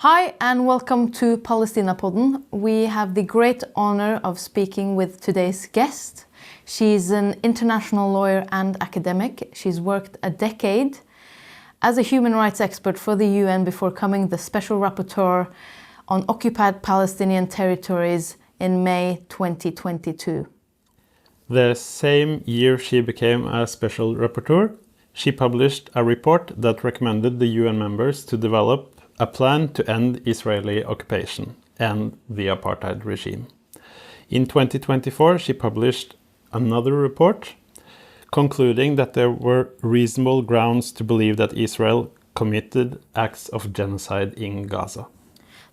Hi and welcome to Palestinapodden. We have the great honor of speaking with today's guest. She's an international lawyer and academic. She's worked a decade as a human rights expert for the UN before becoming the Special Rapporteur on occupied Palestinian territories in May 2022. The same year she became a Special Rapporteur, she published a report that recommended the UN members to develop a plan to end Israeli occupation and the apartheid regime. In 2024, she published another report concluding that there were reasonable grounds to believe that Israel committed acts of genocide in Gaza.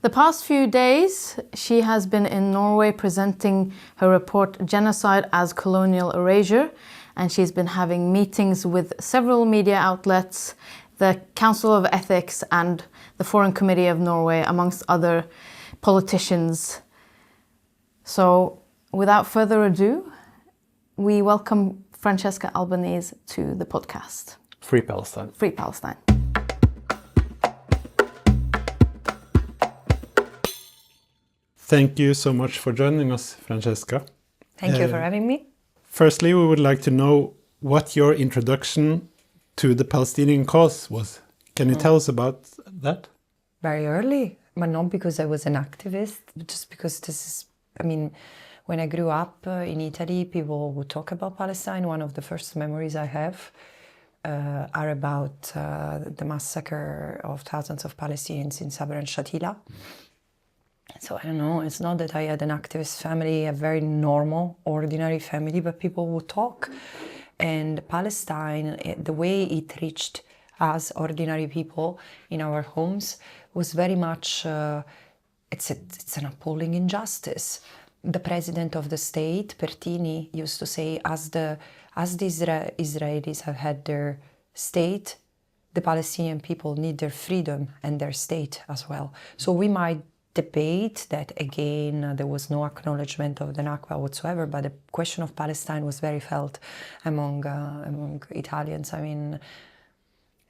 The past few days, she has been in Norway presenting her report Genocide as Colonial Erasure, and she's been having meetings with several media outlets, the Council of Ethics and the Foreign Committee of Norway, amongst other politicians. So, without further ado, we welcome Francesca Albanese to the podcast. Free Palestine. Free Palestine. Thank you so much for joining us, Francesca. Thank you for having me. Firstly, we would like to know what your introduction to the Palestinian cause was. Can you tell us about that? Very early, but not because I was an activist, but just because when I grew up in Italy, people would talk about Palestine. One of the first memories I have are about the massacre of thousands of Palestinians in Sabra and Shatila. So I don't know, it's not that I had an activist family, a very normal, ordinary family, but people would talk. And Palestine, the way it reached us, ordinary people, in our homes, was very much, it's an appalling injustice. The president of the state, Pertini, used to say, as the Israelis have had their state, the Palestinian people need their freedom and their state as well. So we might debate that, again, there was no acknowledgement of the Nakba whatsoever, but the question of Palestine was very felt among Italians.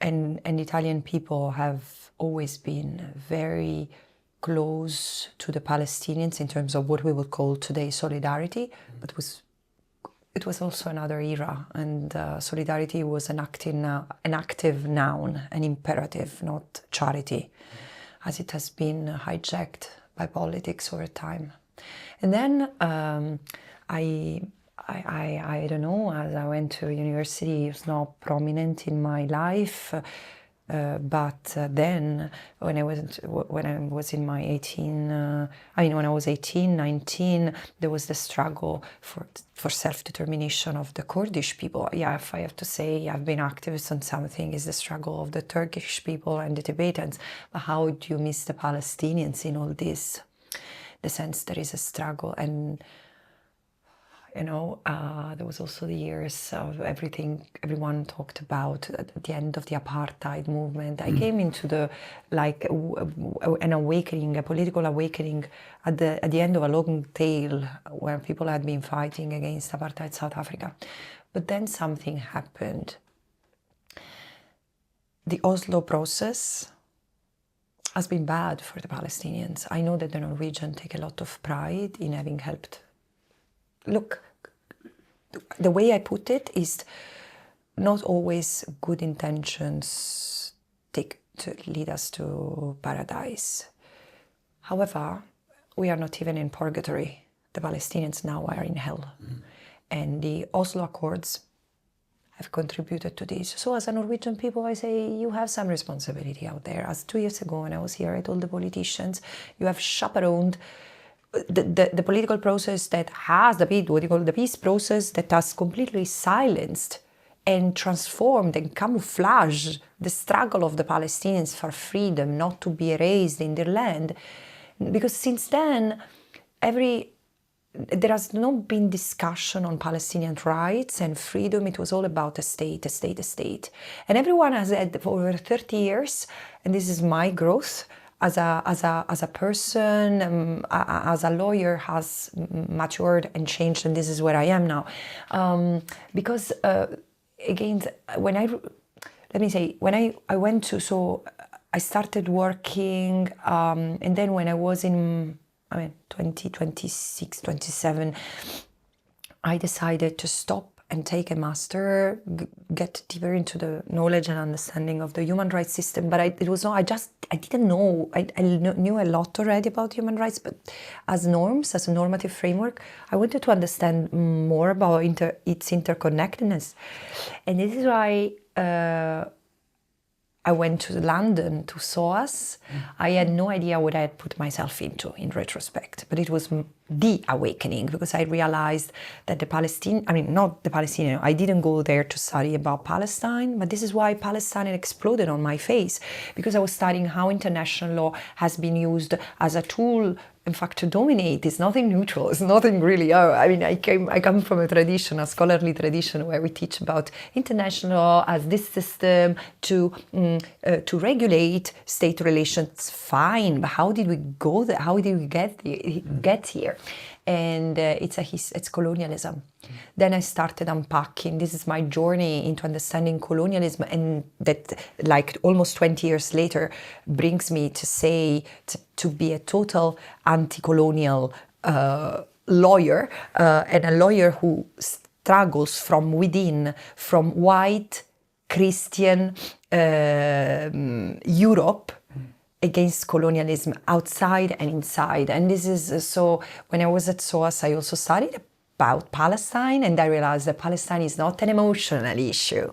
And Italian people have always been very close to the Palestinians in terms of what we would call today solidarity, but it was also another era, and solidarity was an active noun, an imperative, not charity, as it has been hijacked by politics over time. And then I don't know, as I went to university, it was not prominent in my life, but then when I was in my 18, 19, there was the struggle for self-determination of the Kurdish people. Yeah, if I have to say I've been activist on something, is the struggle of the Turkish people and the Tibetans. But how do you miss the Palestinians in all this? The sense there is a struggle, and there was also the years of everyone talked about at the end of the apartheid movement. I came into an awakening, a political awakening at the end of a long tale where people had been fighting against apartheid South Africa. But then something happened. The Oslo process has been bad for the Palestinians. I know that the Norwegians take a lot of pride in having helped. Look, the way I put it is not always good intentions lead us to paradise. However, we are not even in purgatory. The Palestinians now are in hell. And the Oslo Accords have contributed to this. So as a Norwegian people, I say, you have some responsibility out there. As 2 years ago when I was here, I told the politicians, you have chaperoned the political process that has the peace process that has completely silenced and transformed and camouflaged the struggle of the Palestinians for freedom, not to be erased in their land. Because since then, there has not been discussion on Palestinian rights and freedom. It was all about a state. And everyone has had for over 30 years, and this is my growth, as a person, as a lawyer, has matured and changed, and this is where I am now. Because again, when I went to, so I started working, and then when I was in 26, 27, I decided to stop and take a master, get deeper into the knowledge and understanding of the human rights system. But I didn't know. I knew a lot already about human rights, but as norms, as a normative framework, I wanted to understand more about its interconnectedness. And this is why I went to London to SOAS. I had no idea what I had put myself into in retrospect, but it was the awakening, because I realized that I didn't go there to study about Palestine, but this is why Palestine exploded on my face, because I was studying how international law has been used as a tool, in fact, to dominate. It's nothing neutral. It's nothing really. I come from a scholarly tradition where we teach about international law as this system to regulate state relations. Fine, but how did we go there? How did we get here? And it's colonialism. Then I started unpacking. This is my journey into understanding colonialism, and that, like, almost 20 years later, brings me to say to be a total anti-colonial lawyer, and a lawyer who struggles from within, from white Christian Europe, against colonialism outside and inside. And this is so, when I was at SOAS, I also studied about Palestine, and I realized that Palestine is not an emotional issue.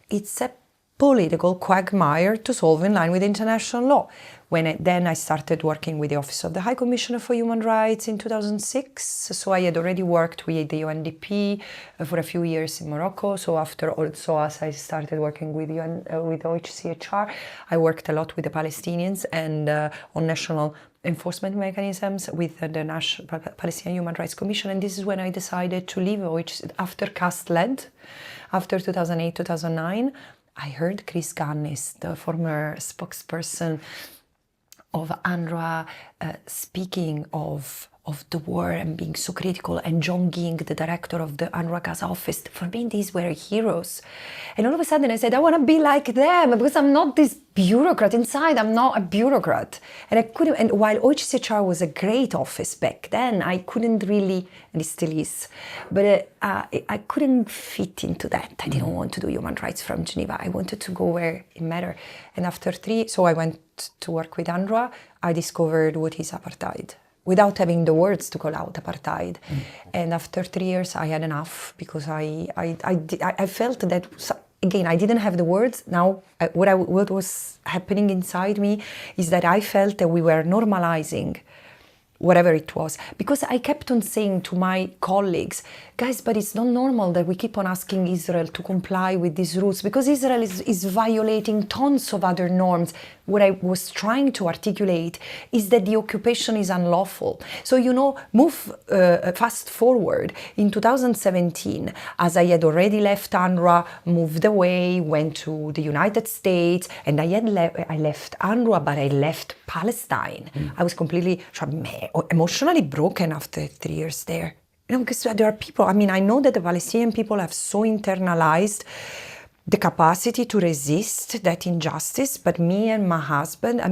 It's a political quagmire to solve in line with international law. Then I started working with the Office of the High Commissioner for Human Rights in 2006. So I had already worked with the UNDP for a few years in Morocco. So after SOAS, I started working with OHCHR. I worked a lot with the Palestinians and on national enforcement mechanisms with the National Palestinian Human Rights Commission. And this is when I decided to leave OHCHR after CAST-led, after 2008, 2009. I heard Chris Gannis, the former spokesperson of UNRWA, speaking of the war and being so critical, and John Ging, the director of the UNRWA Gaza office. For me, these were heroes. And all of a sudden I said, I want to be like them, because I'm not this bureaucrat. Inside, I'm not a bureaucrat. And I couldn't, and while OHCHR was a great office back then, I couldn't really, and it still is, but I couldn't fit into that. I didn't want to do human rights from Geneva. I wanted to go where it mattered. And so I went to work with UNRWA. I discovered what is apartheid, without having the words to call out apartheid. And after 3 years, I had enough, because I felt that, again, I didn't have the words. Now, what was happening inside me is that I felt that we were normalizing whatever it was. Because I kept on saying to my colleagues, guys, but it's not normal that we keep on asking Israel to comply with these rules, because Israel is violating tons of other norms. What I was trying to articulate is that the occupation is unlawful. So, move fast forward. In 2017, as I had already left UNRWA, moved away, went to the United States, and I left UNRWA, but I left Palestine. I was completely emotionally broken after 3 years there. Because there are people, I know that the Palestinian people have so internalized the capacity to resist that injustice, but me and my husband,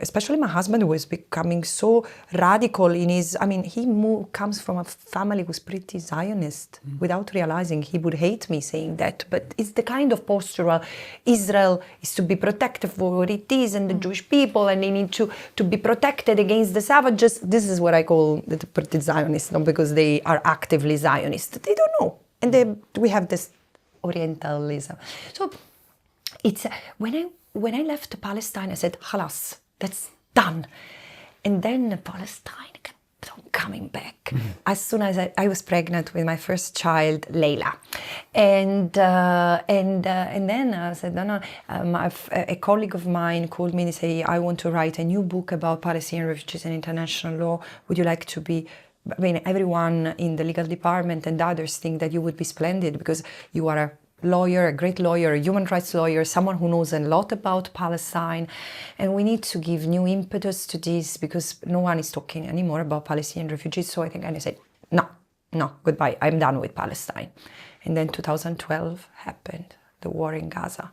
especially my husband, who was becoming so radical in his, he comes from a family who's pretty Zionist, without realizing. He would hate me saying that, but it's the kind of postural, Israel is to be protected for what it is, and the Jewish people, and they need to be protected against the savages. This is what I call the pretty Zionists, not because they are actively Zionist. They don't know. And we have this Orientalism. So it's when I left Palestine, I said, "Halas, that's done." And then Palestine kept on coming back. As soon as I was pregnant with my first child, Leila, and then I said, "No." A colleague of mine called me and said, "I want to write a new book about Palestinian refugees and international law. Would you like to be?" Everyone in the legal department and others think that you would be splendid, because you are a lawyer, a great lawyer, a human rights lawyer, someone who knows a lot about Palestine. And we need to give new impetus to this, because no one is talking anymore about Palestinian refugees. So I said, no, goodbye. I'm done with Palestine. And then 2012 happened, the war in Gaza.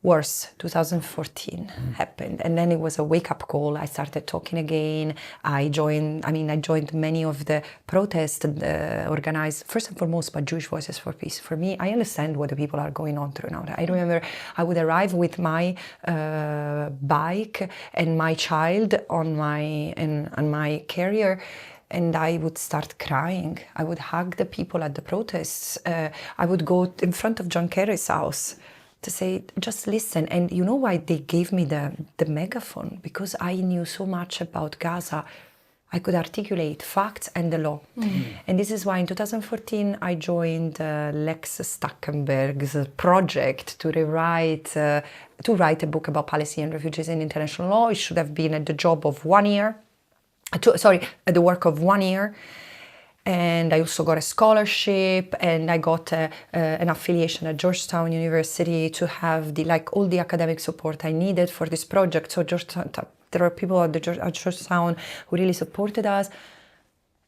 worse, 2014 happened, and then it was a wake-up call. I started talking again. I joined many of the protests organized first and foremost by Jewish Voices for Peace. For me, I understand what the people are going on through now. I remember I would arrive with my bike and my child on my carrier, and I would start crying. I would hug the people at the protests. I would go in front of John Kerry's house to say, just listen. And you know why they gave me the megaphone? Because I knew so much about Gaza. I could articulate facts and the law. And this is why in 2014 I joined Lex Stackenberg's project to write a book about Palestinian refugees and international law. It should have been at the job of 1 year. At the work of 1 year. And I also got a scholarship, and I got an affiliation at Georgetown University to have all the academic support I needed for this project. So there are people at Georgetown who really supported us.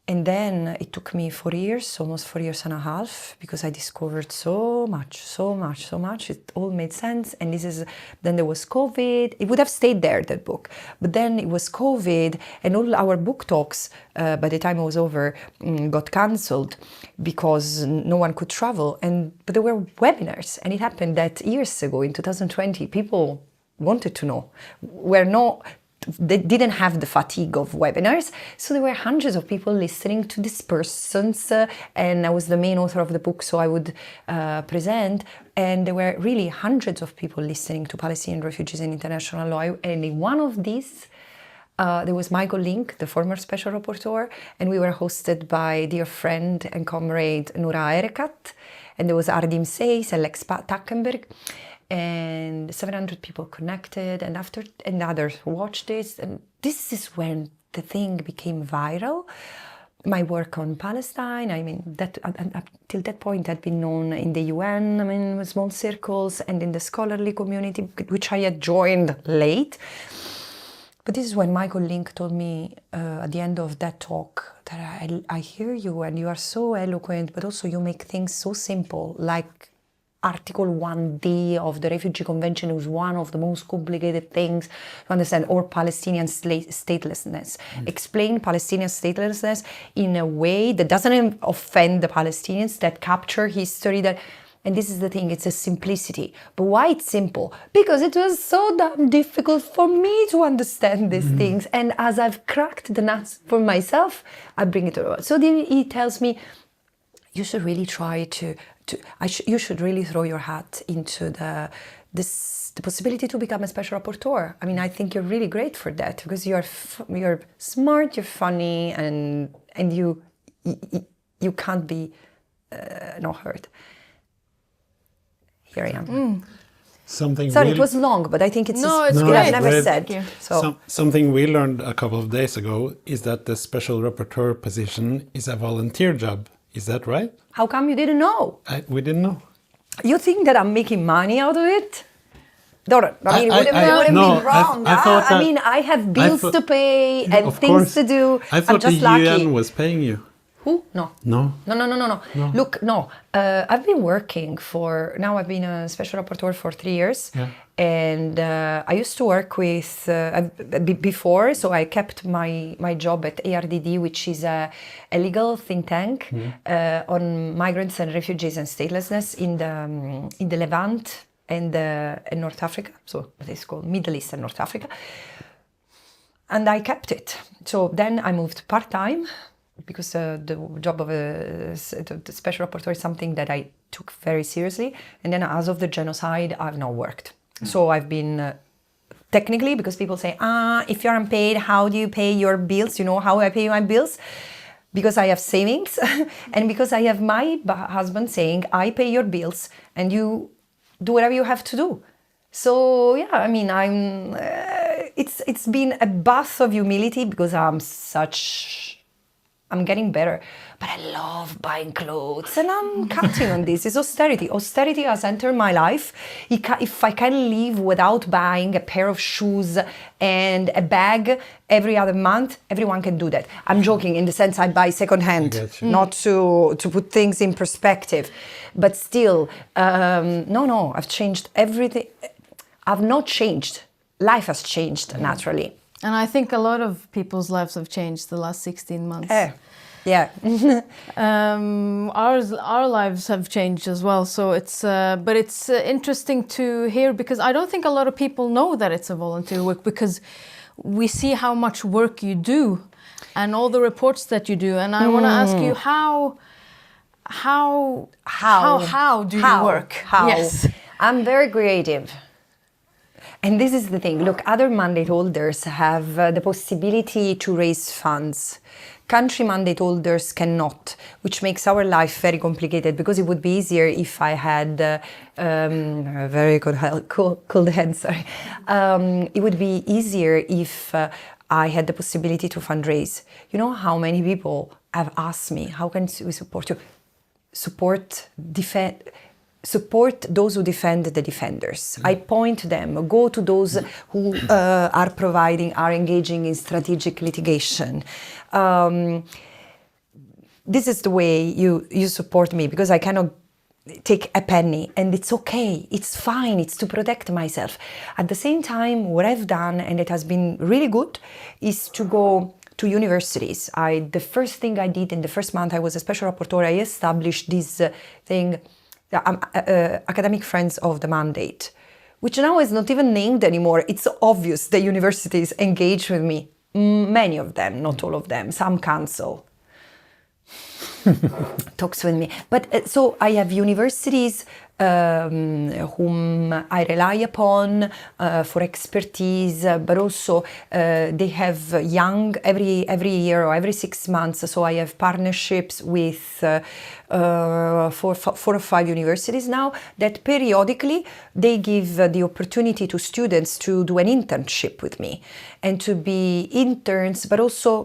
And then it took me 4 years, almost 4 years and a half, because I discovered so much. It all made sense. And then there was COVID. It would have stayed there, that book. But then it was COVID, and all our book talks, by the time it was over, got cancelled because no one could travel. But there were webinars, and it happened that years ago, in 2020, people wanted to know. They didn't have the fatigue of webinars, so there were hundreds of people listening to these persons, and I was the main author of the book, so I would present, and there were really hundreds of people listening to Palestinian refugees and international law. And in one of these, there was Michael Link, the former special rapporteur, and we were hosted by dear friend and comrade Noura Erekat, and there was Ardim Seis and Lex Stackenberg. And 700 people connected, and others watched this, and this is when the thing became viral. My work on Palestine, that up till that point had been known in the UN, small circles, and in the scholarly community, which I had joined late. But this is when Michael Link told me at the end of that talk that I hear you, and you are so eloquent, but also you make things so simple, like Article 1D of the Refugee Convention is one of the most complicated things to understand, or Palestinian statelessness. Explain Palestinian statelessness in a way that doesn't offend the Palestinians, that capture history, and this is the thing, it's a simplicity. But why it's simple? Because it was so damn difficult for me to understand these things. And as I've cracked the nuts for myself, I bring it over. So then he tells me, you should really try you should really throw your hat into the possibility to become a special rapporteur. I think you're really great for that, because you're smart, you're funny, and you can't be not heard. Here I am. It was long, but I think it's great. I've never said. So. Something we learned a couple of days ago is that the special rapporteur position is a volunteer job. Is that right? How come you didn't know? We didn't know. You think that I'm making money out of it? It wouldn't be wrong. I have bills to pay and things to do. I thought the UN was paying you. Who? No. Look, no. I've been working I've been a special rapporteur for 3 years. Yeah. And I used to work with, before, so I kept my job at ARDD, which is a legal think tank on migrants and refugees and statelessness in the Levant and North Africa, so what is called Middle East and North Africa. And I kept it. So then I moved part-time, because the job of the special rapporteur is something that I took very seriously. And then as of the genocide, I've not worked. So I've been, technically, because people say, if you're unpaid, how do you pay your bills? You know how I pay my bills? Because I have savings and because I have my husband saying, I pay your bills and you do whatever you have to do. So yeah, it's been a bath of humility, because I'm getting better, but I love buying clothes, and I'm cutting on this. It's austerity. Austerity has entered my life. If I can live without buying a pair of shoes and a bag every other month, everyone can do that. I'm joking in the sense I buy secondhand, not to put things in perspective. But still, no, I've changed everything. I've not changed. Life has changed naturally. And I think a lot of people's lives have changed the last 16 months. Yeah. Our lives have changed as well. So it's but it's interesting to hear, because I don't think a lot of people know that it's a volunteer work, because we see how much work you do and all the reports that you do. And I want to ask you how do you work? How? Yes. I'm very creative. And this is the thing. Look, other mandate holders have the possibility to raise funds. Country mandate holders cannot, which makes our life very complicated, because it would be easier if I had very cold head, sorry. It would be easier if I had the possibility to fundraise. You know how many people have asked me, how can we support you? Support those who defend the defenders. I point them, go to those who are engaging in strategic litigation. This is the way you support me, because I cannot take a penny, and it's okay, it's fine, it's to protect myself. At the same time, what I've done, and it has been really good, is to go to universities. The first thing I did in the first month I was a special rapporteur, I established this thing, Academic Friends of the Mandate, which now is not even named anymore. It's obvious the universities engage with me. Many of them, not all of them. Some cancel. Talks with me. But so I have universities whom I rely upon for expertise, but also they have every year or every 6 months. So I have partnerships with 4 or 5 universities now, that periodically they give the opportunity to students to do an internship with me and to be interns, but also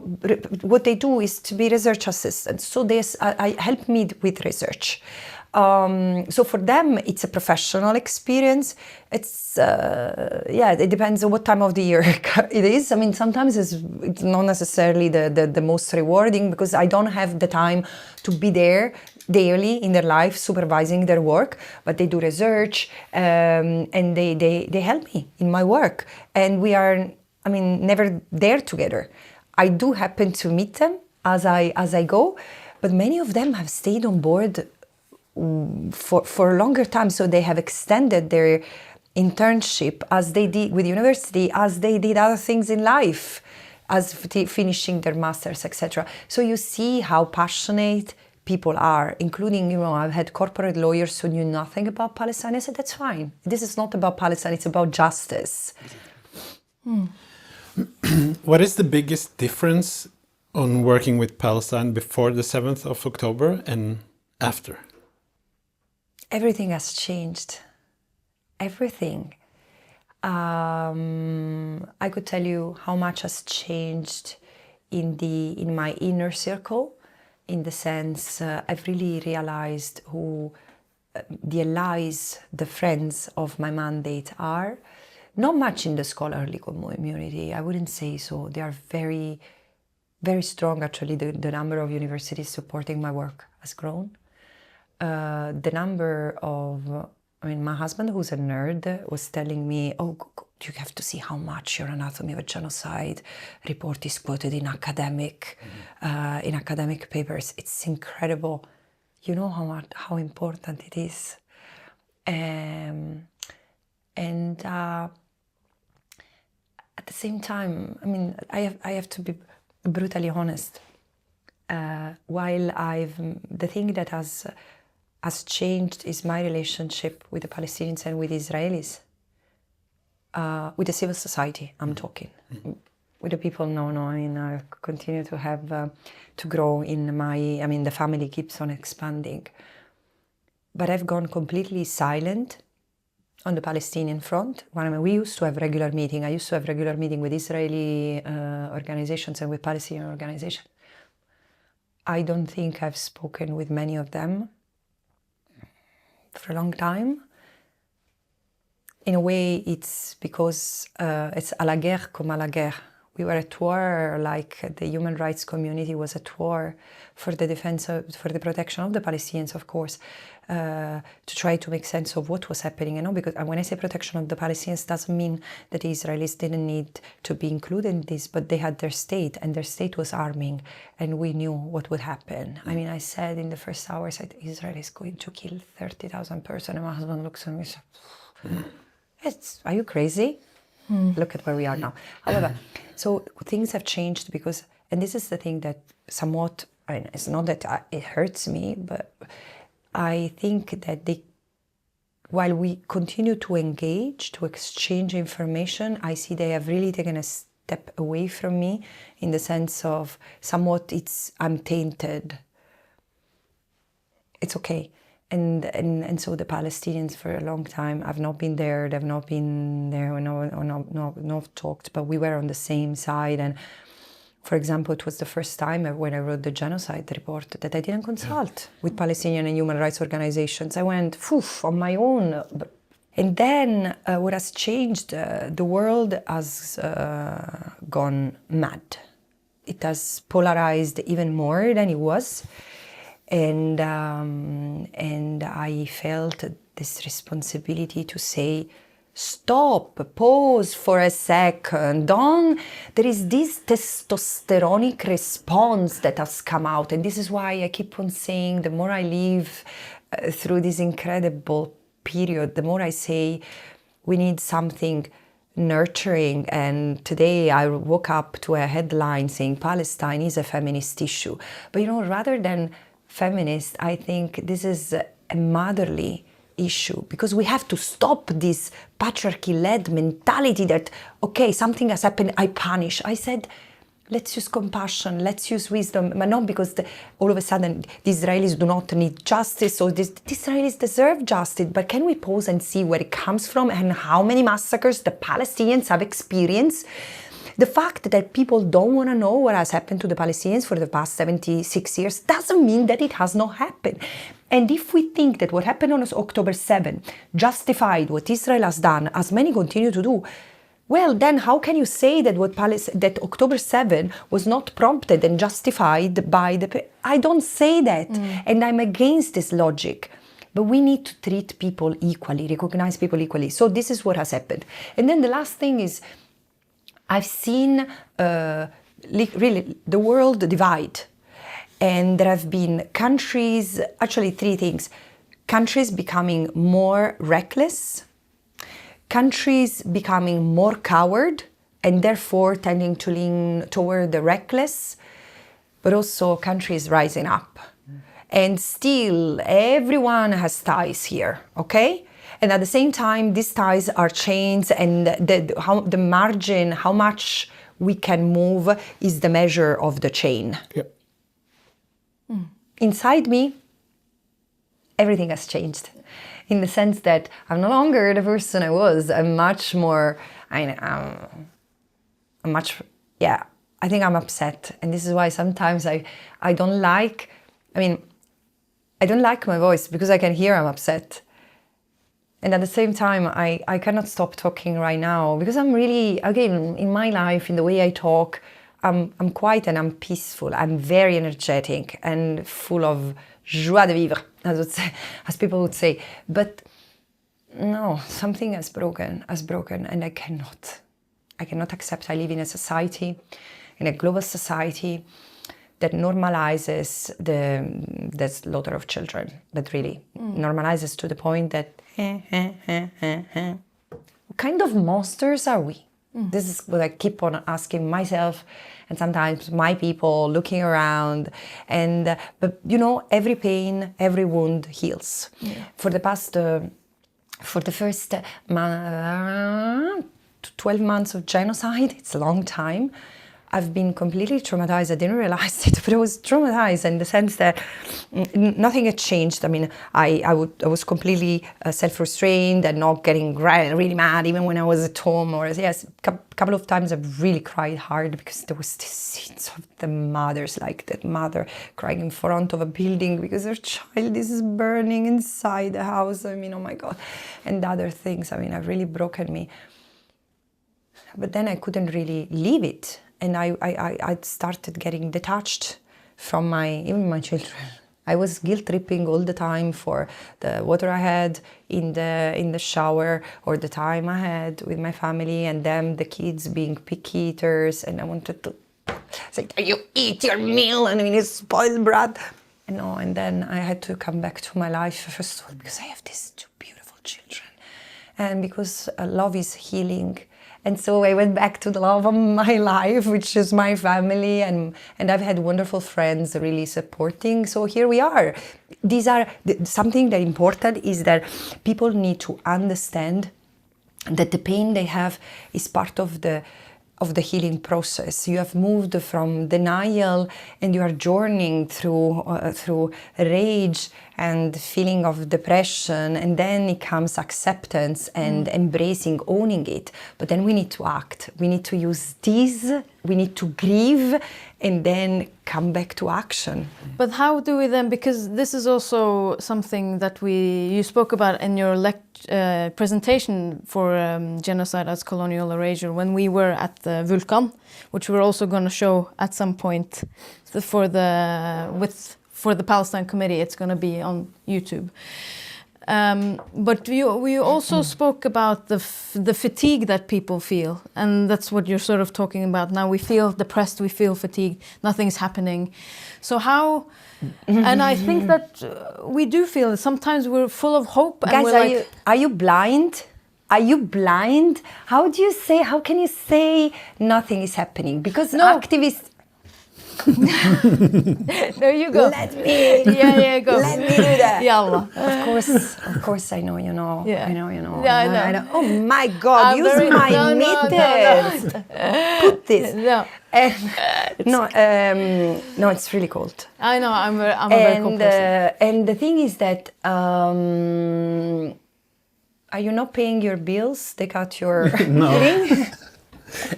what they do is to be research assistants. So I help me with research. So for them, it's a professional experience. It's, it depends on what time of the year it is. I mean, sometimes it's not necessarily the most rewarding, because I don't have the time to be there daily in their life supervising their work, but they do research and they help me in my work. And we are, never there together. I do happen to meet them as I go, but many of them have stayed on board for a longer time, so they have extended their internship as they did with university, as they did other things in life, as finishing their masters, etc. So you see how passionate people are, including, I've had corporate lawyers who knew nothing about Palestine. I said, that's fine. This is not about Palestine, it's about justice. What is the biggest difference on working with Palestine before the 7th of October and after? Everything has changed. Everything. I could tell you how much has changed in my inner circle, in the sense I've really realized who the allies, the friends of my mandate are. Not much in the scholarly community, I wouldn't say so. They are very, very strong, actually. The number of universities supporting my work has grown. The number of, my husband, who's a nerd, was telling me, you have to see how much your Anatomy of a Genocide report is quoted in academic papers. It's incredible. You know how important it is. And at the same time, I have to be brutally honest. While the thing that has changed is my relationship with the Palestinians and with Israelis, with the civil society, I'm talking. With the people, no, I continue to have, to grow in the family keeps on expanding. But I've gone completely silent on the Palestinian front. We used to have regular meeting. I used to have regular meeting with Israeli organizations and with Palestinian organizations. I don't think I've spoken with many of them for a long time. In a way, it's because it's à la guerre comme à la guerre. We were at war, like the human rights community was at war for the defense for the protection of the Palestinians, of course, to try to make sense of what was happening. Because when I say protection of the Palestinians, doesn't mean that the Israelis didn't need to be included in this, but they had their state, and their state was arming, and we knew what would happen. I mean, I said in the first hour, I said, Israel is going to kill 30,000 persons, and my husband looks at me and says, are you crazy? Look at where we are now. However, so things have changed because, and this is the thing that somewhat, I mean, it's not that it hurts me, but I think that while we continue to engage, to exchange information, I see they have really taken a step away from me in the sense of somewhat I'm tainted. It's okay. And so the Palestinians for a long time, I've not been there, they've not been there, or not talked, but we were on the same side. And for example, it was the first time when I wrote the genocide report that I didn't consult with Palestinian and human rights organizations. I went on my own. And then what has changed, the world has gone mad. It has polarized even more than it was. And I felt this responsibility to say, stop, pause for a second. There is this testosteronic response that has come out. And this is why I keep on saying, the more I live through this incredible period, the more I say we need something nurturing. And today I woke up to a headline saying Palestine is a feminist issue. But rather than feminist, I think this is a motherly issue, because we have to stop this patriarchy-led mentality that, okay, something has happened, I punish. I said, let's use compassion, let's use wisdom, but not because all of a sudden the Israelis do not need justice, or the Israelis deserve justice, but can we pause and see where it comes from and how many massacres the Palestinians have experienced? The fact that people don't want to know what has happened to the Palestinians for the past 76 years doesn't mean that it has not happened. And if we think that what happened on October 7 justified what Israel has done, as many continue to do, well, then how can you say that that October 7 was not prompted and justified by the... I don't say that, and I'm against this logic. But we need to treat people equally, recognize people equally. So this is what has happened. And then the last thing is, I've seen really the world divide, and there have been countries, actually three things: countries becoming more reckless, countries becoming more coward and therefore tending to lean toward the reckless, but also countries rising up. And still everyone has ties here, okay? And at the same time, these ties are chains, and the margin, how much we can move, is the measure of the chain. Yep. Inside me, everything has changed, in the sense that I'm no longer the person I was. I'm much more, I think I'm upset. And this is why sometimes I don't like my voice, because I can hear I'm upset. And at the same time, I cannot stop talking right now, because I'm really, again, in my life, in the way I talk, I'm quiet and I'm peaceful. I'm very energetic and full of joie de vivre, as people would say. But no, something has broken, and I cannot accept. I live in a society, in a global society, that normalizes the slaughter of children, but really normalizes to the point that what kind of monsters are we? This is what I keep on asking myself, and sometimes my people, looking around. And but every pain, every wound heals. Yeah. For the first 12 months of genocide, it's a long time, I've been completely traumatized. I didn't realize it, but I was traumatized in the sense that nothing had changed. I mean, I was completely self-restrained and not getting really mad, even when I was at home. Or yes, a couple of times I've really cried hard, because there was this scenes of the mothers, like that mother crying in front of a building because her child is burning inside the house. I mean, oh my God. And other things, have really broken me. But then I couldn't really leave it. I started getting detached from even my children. I was guilt-tripping all the time for the water I had in the shower, or the time I had with my family, and them, the kids, being picky eaters, and I wanted to say, you eat your meal, and it's spoiled brat. And then I had to come back to my life, first of all, because I have these two beautiful children, and because love is healing. And so I went back to the love of my life, which is my family, and I've had wonderful friends really supporting. So here we are. Something that important is that people need to understand that the pain they have is part of the healing process. You have moved from denial, and you are journeying through rage and feeling of depression, and then it comes acceptance and embracing, owning it. But then we need to act. We need to use these. We need to grieve, and then come back to action. But how do we then, because this is also something that you spoke about in your presentation for genocide as colonial erasure when we were at the Vulkan, which we're also going to show at some point for the Palestine Committee. It's going to be on YouTube. But we also spoke about the fatigue that people feel, and that's what you're sort of talking about now. We feel depressed, we feel fatigued, nothing's happening. So how? And I think that we do feel that sometimes we're full of hope. And Guys, are you blind? Are you blind? How can you say nothing is happening? Because activists. There you go. Let me. Go. Let me do that. Yalla. Of course, I know you know. Yeah. I know you know. Yeah, I know. Oh my God! Use my mittens. Put this. No, it's really cold. I know. I'm a very cold person. And the thing is that. Are you not paying your bills? They got your thing?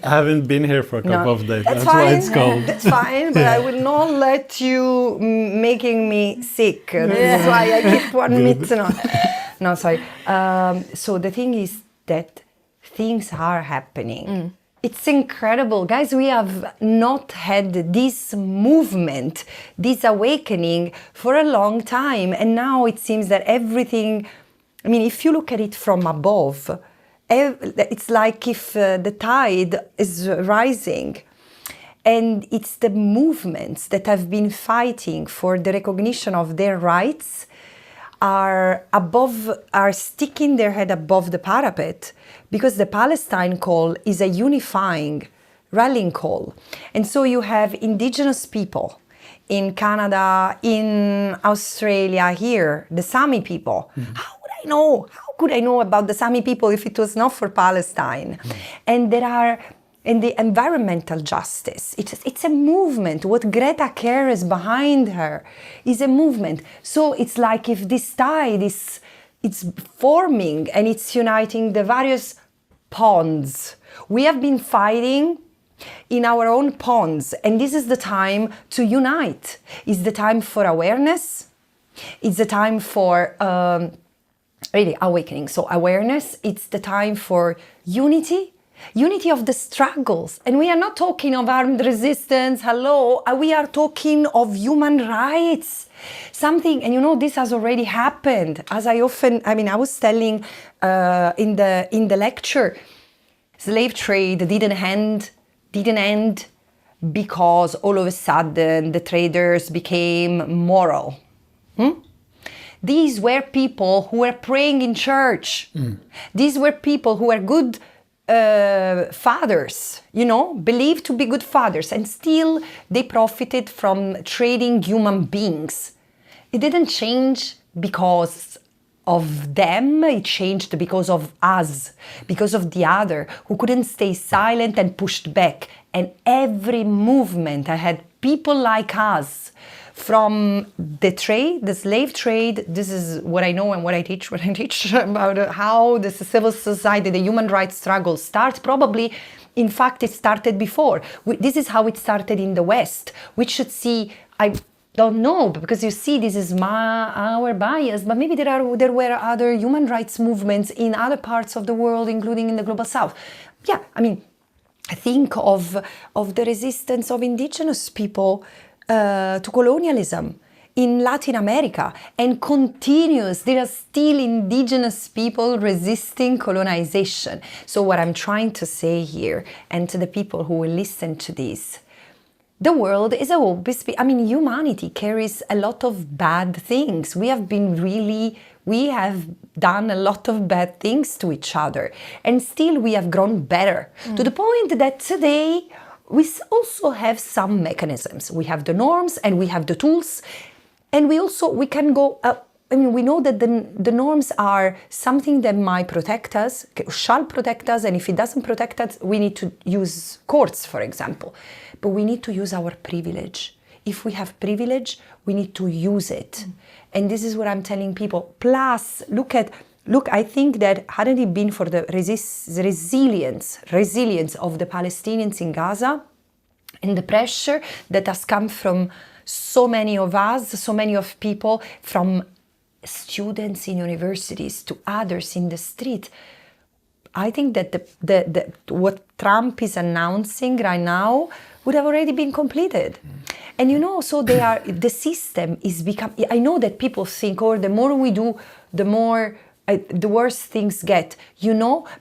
I haven't been here for a couple of days. That's fine. why it's cold. That's fine, but I will not let you making me sick. That's why I keep one mitten on. No, sorry. So the thing is that things are happening. It's incredible. Guys, we have not had this movement, this awakening for a long time. And now it seems that everything, if you look at it from above, it's like if the tide is rising, and it's the movements that have been fighting for the recognition of their rights are sticking their head above the parapet, because the Palestine call is a unifying rallying call. And so you have indigenous people in Canada, in Australia, here, the Sami people. How would I know? How could I know about the Sami people if it was not for Palestine? And the environmental justice, it's a movement. What Greta carries behind her is a movement. So it's like if this tide it's forming and it's uniting the various ponds. We have been fighting in our own ponds, and this is the time to unite. It's the time for awareness. It's the time for really awakening. So awareness, it's the time for unity of the struggles. And we are not talking of armed resistance, we are talking of human rights. Something, and this has already happened. As I was telling in the lecture, slave trade didn't end because all of a sudden the traders became moral. These were people who were praying in church. These were people who were good fathers, believed to be good fathers, and still they profited from trading human beings. It didn't change because of them, it changed because of us, because of the other, who couldn't stay silent and pushed back. And every movement, I had people like us, from the slave trade. This is what I know and what I teach about how the civil society, the human rights struggle starts. Probably, in fact, it started before. This is how it started in the West. We should see, I don't know, because you see, this is our bias, but maybe there were other human rights movements in other parts of the world, including in the Global South. Yeah, think of the resistance of indigenous people to colonialism in Latin America, and continues. There are still indigenous people resisting colonization. So what I'm trying to say here, and to the people who will listen to this, the world is always, humanity carries a lot of bad things. We have done a lot of bad things to each other, and still we have grown better, to the point that today we also have some mechanisms. We have the norms and we have the tools, and we can go. We know that the norms are something that might protect us, shall protect us, and if it doesn't protect us, we need to use courts, for example. But we need to use our privilege. If we have privilege, we need to use it. And this is what I'm telling people. Plus, look, I think that hadn't it been for the resilience of the Palestinians in Gaza, and the pressure that has come from so many of us, so many of people, from students in universities to others in the street, I think that what Trump is announcing right now would have already been completed. And so the system is becoming, I know that people think, the more we do, the more the worse things get,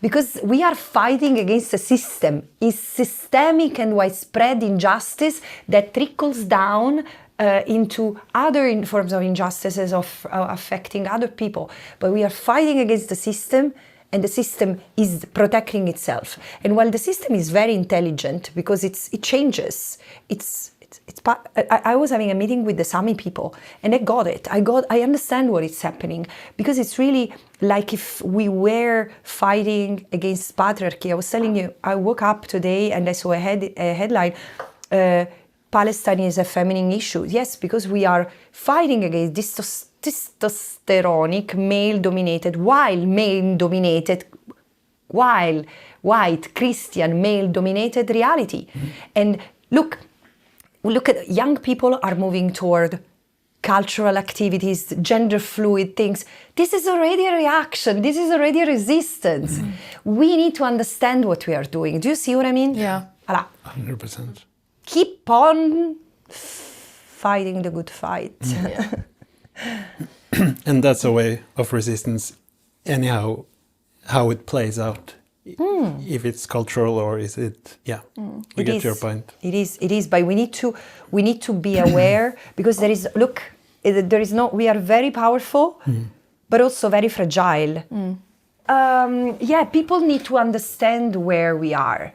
because we are fighting against a system. It's systemic and widespread injustice that trickles down into other forms of injustices of affecting other people. But we are fighting against the system, and the system is protecting itself. And while the system is very intelligent, because it changes, I was having a meeting with the Sami people, and I got it. I understand what is happening, because it's really like if we were fighting against patriarchy. I was telling you, I woke up today and I saw a headline, Palestine is a feminine issue. Yes, because we are fighting against this testosteronic, male-dominated, white, Christian, male-dominated reality. And look at young people are moving toward cultural activities, gender fluid things. This is already a reaction. This is already a resistance. We need to understand what we are doing. Do you see what I mean? Yeah. Voilà. 100%. Keep on fighting the good fight. And that's a way of resistance, anyhow, how it plays out. If it's cultural or is it, we get your point. It is, but we need to be aware, because we are very powerful, but also very fragile. People need to understand where we are.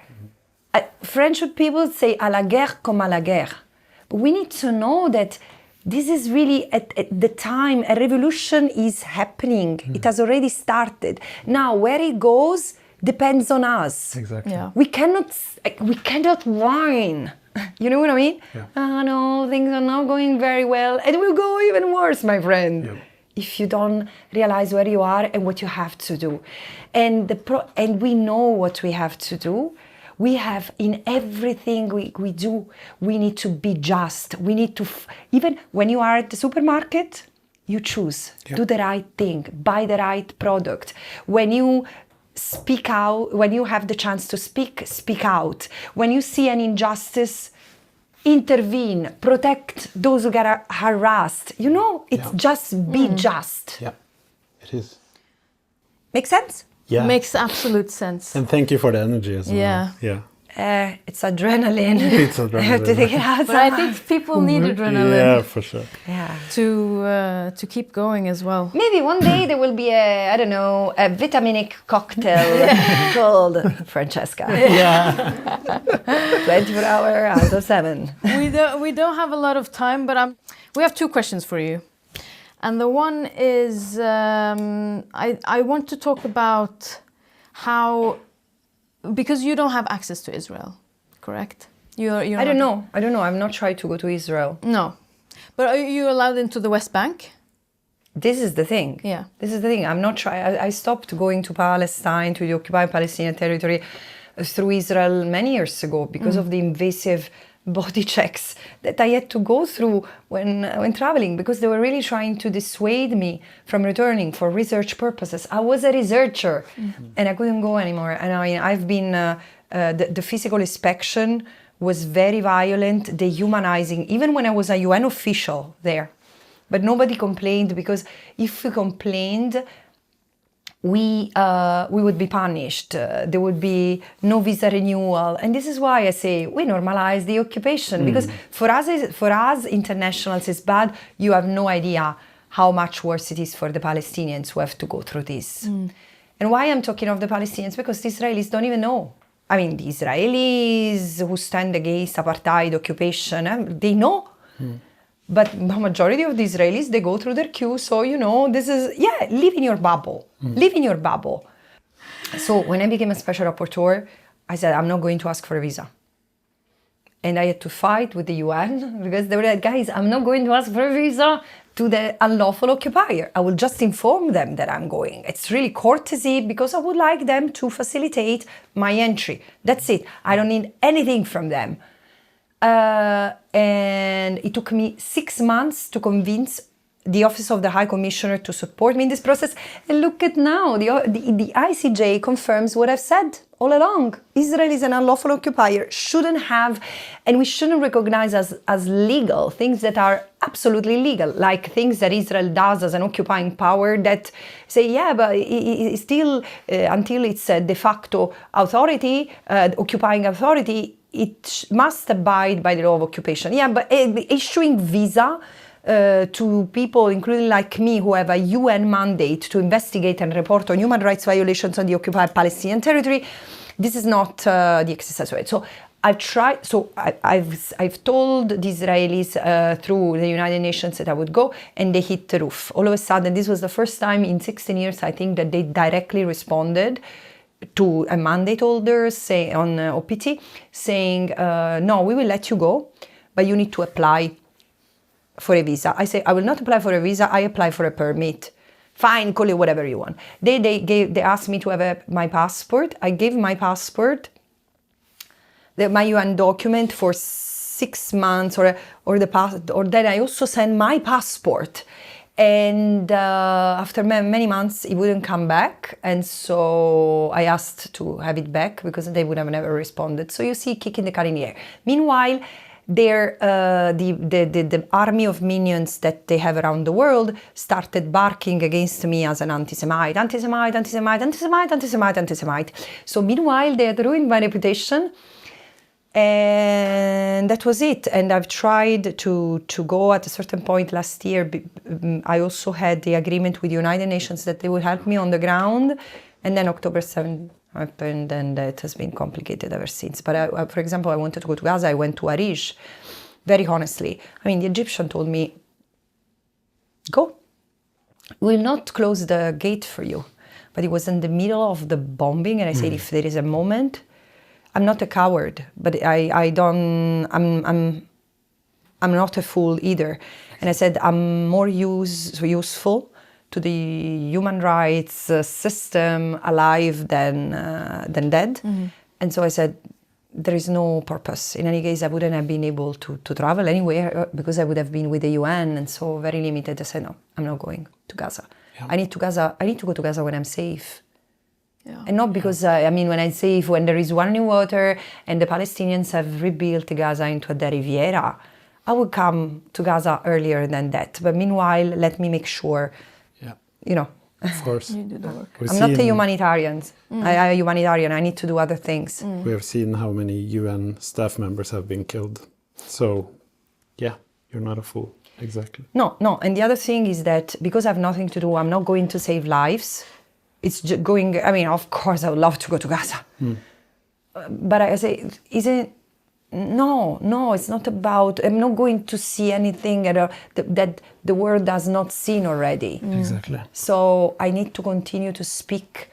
French people say à la guerre comme à la guerre. But we need to know that this is really at the time a revolution is happening. It has already started. Now, where it goes depends on us. Exactly. Yeah. We cannot whine. You know what I mean? Yeah. No, things are not going very well. It will go even worse, my friend. Yeah. If you don't realize where you are and what you have to do. And we know what we have to do. We have, in everything we do, we need to be just. We need to, even when you are at the supermarket, you choose. Yeah. Do the right thing. Buy the right product. When you speak out, when you have the chance to speak out. When you see an injustice, intervene. Protect those who get harassed. It's just be just. Yeah, it is. Make sense? Yeah. Makes absolute sense. And thank you for the energy as well. Yeah. It's adrenaline. It's adrenaline. I have to take it out. But I think people need adrenaline. Yeah, for sure. Yeah. To keep going as well. Maybe one day there will be a vitaminic cocktail called Francesca. Yeah. 24 hours out of 7. We don't have a lot of time, but we have 2 questions for you. And the one is, I want to talk about how, because you don't have access to Israel, correct? I don't know. I'm not trying to go to Israel. No. But are you allowed into the West Bank? This is the thing. Yeah. This is the thing. I'm not trying. I stopped going to Palestine, to the occupied Palestinian territory through Israel many years ago because of the invasive body checks that I had to go through when traveling, because they were really trying to dissuade me from returning for research purposes. I was a researcher, and I couldn't go anymore. And I've been the physical inspection was very violent, dehumanizing, even when I was a UN official there. But nobody complained, because if we complained, we would be punished. There would be no visa renewal. And this is why I say we normalize the occupation, because for us internationals it's bad. You have no idea how much worse it is for the Palestinians who have to go through this. And why I'm talking of the Palestinians? Because the Israelis don't even know. I mean, the Israelis who stand against apartheid occupation, they know. But the majority of the Israelis, they go through their queue. So, this is, live in your bubble. Live in your bubble. So when I became a special rapporteur, I said, I'm not going to ask for a visa. And I had to fight with the UN, because they were like, guys, I'm not going to ask for a visa to the unlawful occupier. I will just inform them that I'm going. It's really courtesy, because I would like them to facilitate my entry. That's it. I don't need anything from them. And it took me 6 months to convince the Office of the High Commissioner to support me in this process. And look at now, the ICJ confirms what I've said all along. Israel is an unlawful occupier, shouldn't have, and we shouldn't recognize as legal things that are absolutely legal, like things that Israel does as an occupying power that say, but it's still, until it's a de facto authority, occupying authority, it must abide by the law of occupation. But issuing visa to people, including like me, who have a UN mandate to investigate and report on human rights violations on the occupied Palestinian territory, this is not the exercise of it. So I've tried. So I've told the Israelis through the United Nations that I would go, and they hit the roof. All of a sudden, this was the first time in 16 years, I think, that they directly responded to a mandate holder on OPT, saying, no, we will let you go, but you need to apply for a visa. I say, I will not apply for a visa, I apply for a permit. Fine, call it whatever you want. They asked me to have my passport. I gave my passport, my UN document for 6 months, or then I also sent my passport. And after many months, it wouldn't come back. And so I asked to have it back, because they would have never responded. So you see, kicking the cat in the air. Meanwhile, the army of minions that they have around the world started barking against me as an anti-Semite. So meanwhile, they had ruined my reputation. And that was it. And I've tried to go at a certain point last year. I also had the agreement with the United Nations that they would help me on the ground. And then October 7th happened, and it has been complicated ever since. But for example, I wanted to go to Gaza. I went to Arish. Very honestly, I mean, the Egyptian told me, go. We will not close the gate for you. But it was in the middle of the bombing. And I said, if there is a moment, I'm not a coward, but I'm not a fool either. And I said, I'm more useful to the human rights system alive than dead. And so I said, there is no purpose. In any case, I wouldn't have been able to travel anywhere, because I would have been with the UN, and so very limited. I said, no, I'm not going to Gaza. I need to go to Gaza when I'm safe. And not because, when I'm safe, when there is running water and the Palestinians have rebuilt Gaza into a Riviera, I would come to Gaza earlier than that. But meanwhile, let me make sure, Of course. You do the work. I'm not a humanitarian. I need to do other things. We have seen how many UN staff members have been killed. So, you're not a fool. Exactly. No. And the other thing is that because I have nothing to do, I'm not going to save lives. It's just going, of course I would love to go to Gaza. But I say, no, it's not about, I'm not going to see anything that the world does not see already. Exactly. So I need to continue to speak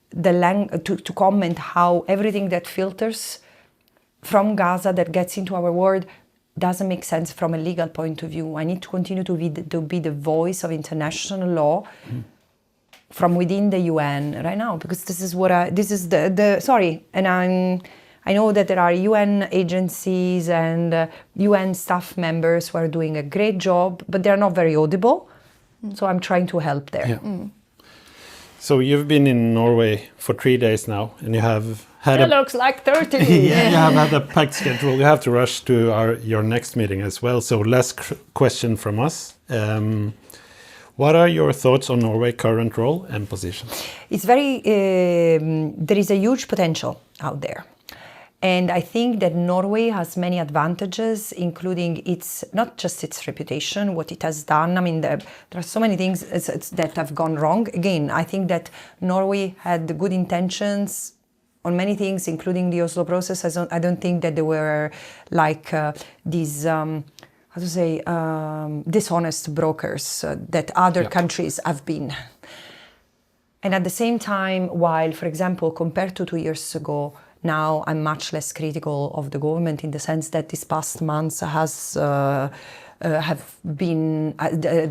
the language, to comment how everything that filters from Gaza that gets into our world doesn't make sense from a legal point of view. I need to continue to be the voice of international law from within the UN right now, because this is what sorry, and I know that there are UN agencies and UN staff members who are doing a great job, but they're not very audible. So I'm trying to help there. Yeah. So you've been in Norway for 3 days now, and you have had It looks like 30. yeah, you have had a packed schedule. You have to rush to your next meeting as well. So last question from us. What are your thoughts on Norway's current role and position? It's very, there is a huge potential out there. And I think that Norway has many advantages, including not just its reputation, what it has done. I mean, there are so many things that have gone wrong. Again, I think that Norway had good intentions on many things, including the Oslo process. I don't think that there were like these, dishonest brokers that other countries have been. And at the same time, while, for example, compared to 2 years ago, now I'm much less critical of the government in the sense that these past months the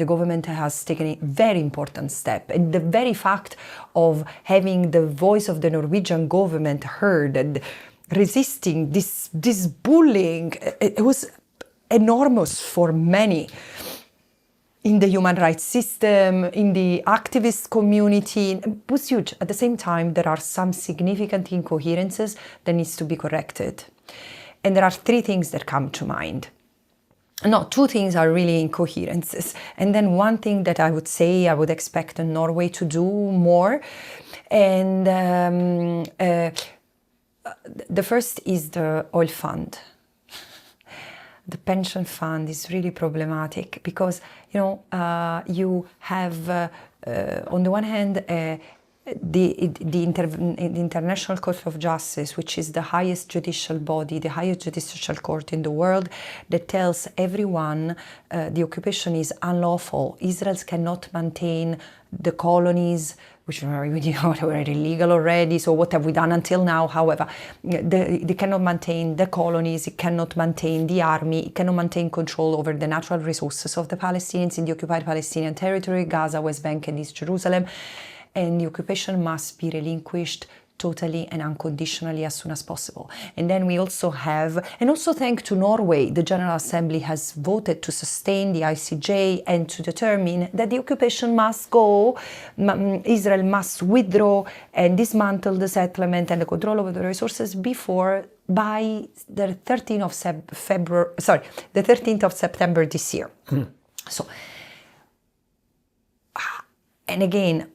government has taken a very important step. And the very fact of having the voice of the Norwegian government heard and resisting this bullying, it was enormous for many in the human rights system, in the activist community. It was huge. At the same time, there are some significant incoherences that needs to be corrected. And there are 3 things that come to mind. No, 2 things are really incoherences. And then one thing that I would say I would expect Norway to do more. And the first is the oil fund. The pension fund is really problematic because, you have, on the one hand, the International Court of Justice, which is the highest judicial body, the highest judicial court in the world, that tells everyone the occupation is unlawful. Israel cannot maintain the colonies, which are already illegal already. So what have we done until now? However, they cannot maintain the colonies, it cannot maintain the army, it cannot maintain control over the natural resources of the Palestinians in the occupied Palestinian territory, Gaza, West Bank, and East Jerusalem. And the occupation must be relinquished totally and unconditionally as soon as possible. And then we also have, and also thanks to Norway, the General Assembly has voted to sustain the ICJ and to determine that the occupation must go, Israel must withdraw and dismantle the settlement and the control over the resources by the 13th of September this year. So, and again,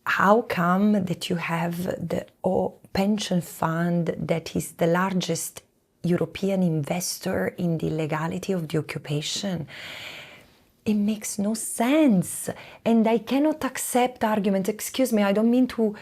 how come that you have the pension fund that is the largest European investor in the legality of the occupation? It makes no sense. And I cannot accept arguments. Excuse me, I don't mean to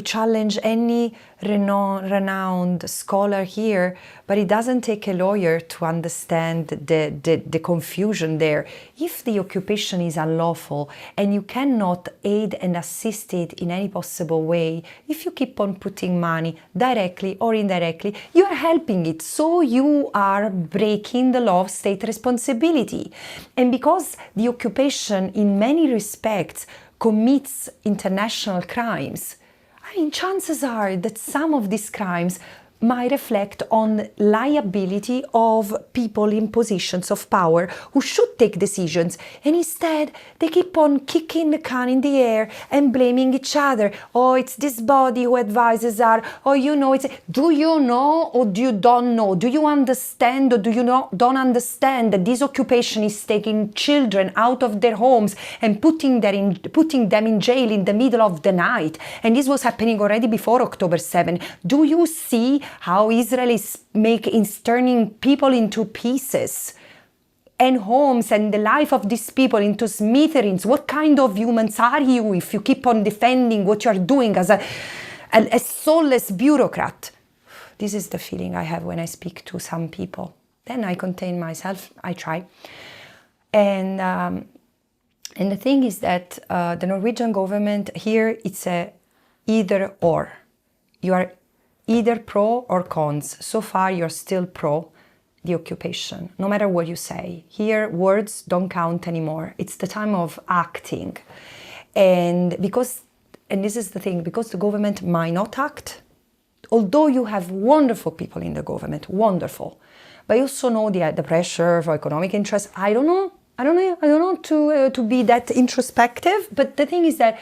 challenge any renowned scholar here, but it doesn't take a lawyer to understand the confusion there. If the occupation is unlawful and you cannot aid and assist it in any possible way, if you keep on putting money directly or indirectly, you are helping it. So you are breaking the law of state responsibility. And because the occupation in many respects commits international crimes, I mean, chances are that some of these crimes might reflect on liability of people in positions of power who should take decisions, and instead they keep on kicking the can in the air and blaming each other. Oh, it's this body who advises her. Oh, it's... Do you know or do you don't know? Do you understand or do you don't understand that this occupation is taking children out of their homes and putting them in jail in the middle of the night? And this was happening already before October 7. Do you see how Israel is turning people into pieces and homes and the life of these people into smithereens? What kind of humans are you if you keep on defending what you're doing as a soulless bureaucrat? This is the feeling I have when I speak to some people. Then I contain myself, I try. And the thing is that the Norwegian government here, it's a either or. You are either pro or cons. So far, you're still pro the occupation, no matter what you say. Here, words don't count anymore. It's the time of acting. And this is the thing, because the government might not act, although you have wonderful people in the government, wonderful, but you also know the pressure for economic interests. I don't know to be that introspective, but the thing is that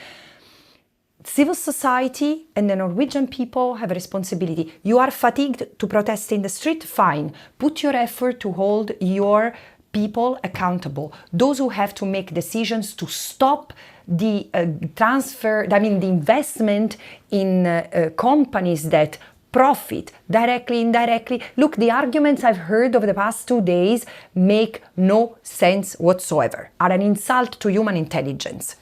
civil society and the Norwegian people have a responsibility. You are fatigued to protest in the street? Fine. Put your effort to hold your people accountable. Those who have to make decisions to stop the the investment in companies that profit directly, indirectly. Look, the arguments I've heard over the past 2 days make no sense whatsoever, are an insult to human intelligence.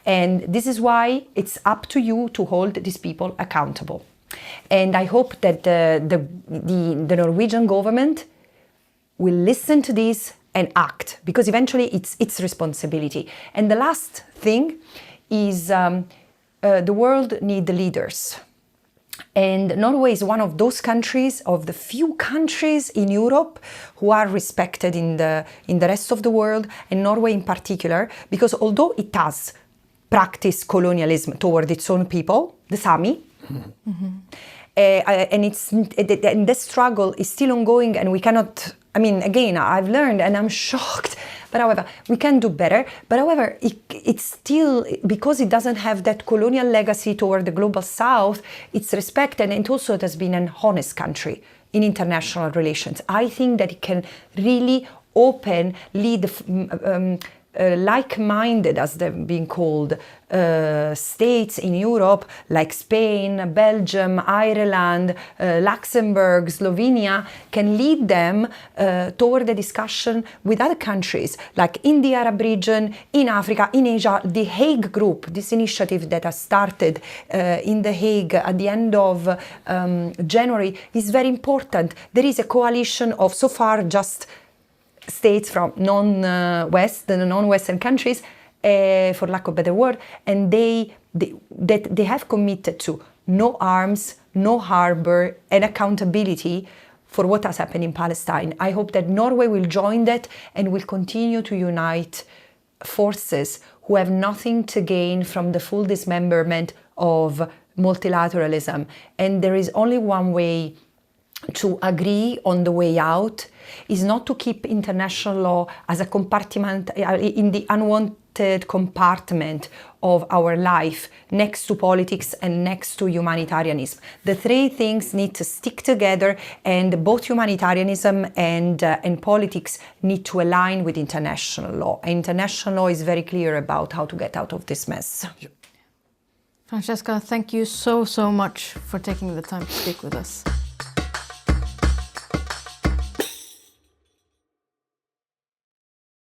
And this is why it's up to you to hold these people accountable. And I hope that the Norwegian government will listen to this and act, because eventually it's its responsibility. And the last thing is the world needs leaders. And Norway is one of those countries, of the few countries in Europe who are respected in the rest of the world, and Norway in particular, because although it has practiced colonialism toward its own people, the Sami, and this struggle is still ongoing, and we cannot, again, I've learned and I'm shocked, but however, we can do better. But however, it's still, because it doesn't have that colonial legacy toward the global south, it's respected, and also it has been an honest country in international relations. I think that it can really lead like-minded, as they've been called, states in Europe like Spain, Belgium, Ireland, Luxembourg, Slovenia, can lead them toward a discussion with other countries like in the Arab region, in Africa, in Asia. The Hague Group, this initiative that has started in The Hague at the end of January, is very important. There is a coalition of so far just states from non-Western countries, for lack of a better word, and they have committed to no arms, no harbor, and accountability for what has happened in Palestine. I hope that Norway will join that and will continue to unite forces who have nothing to gain from the full dismemberment of multilateralism. And there is only one way to agree on the way out, is not to keep international law as a compartment in the unwanted compartment of our life, next to politics and next to humanitarianism. The three things need to stick together, and both humanitarianism and politics need to align with international law. International law is very clear about how to get out of this mess. Francesca, thank you so much for taking the time to speak with us.